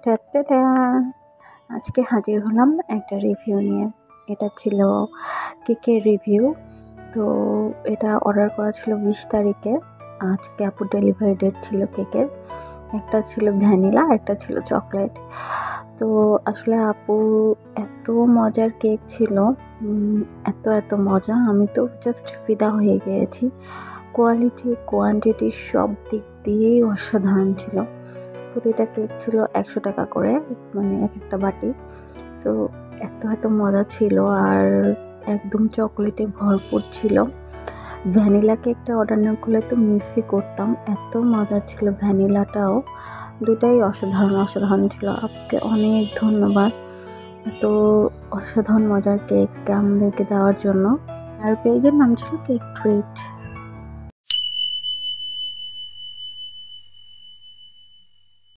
টাটাটা! আজকে হাজির হলাম একটা রিভিউ নিয়ে। এটা ছিল কেকের রিভিউ। তো এটা অর্ডার করা ছিল 20 তারিখে। আজকে আপুর ডেলিভারি ডেট ছিল কেকের। একটা ছিল ভ্যানিলা, একটা ছিল চকলেট। তো আসলে আপুর এত মজার কেক ছিল, এত মজা, আমি তো জাস্ট ফিদা হয়ে গিয়েছি। কোয়ালিটি, কোয়ান্টিটি সব দিক দিয়েই অসাধারণ ছিল। প্রতিটা কেক ছিল 100 টাকা করে, মানে এক একটা বাটি। তো এত মজা ছিল, আর একদম চকলেটে ভরপুর ছিল। ভ্যানিলা কেকটা অর্ডার না করলে তো মিসই করতাম, এত মজা ছিল ভ্যানিলাটাও। দুটাই অসাধারণ ছিল। আপনাকে অনেক ধন্যবাদ এত অসাধারণ মজার কেক আমাদেরকে দেওয়ার জন্য। আর পেজের নাম ছিল কেক ট্রিট।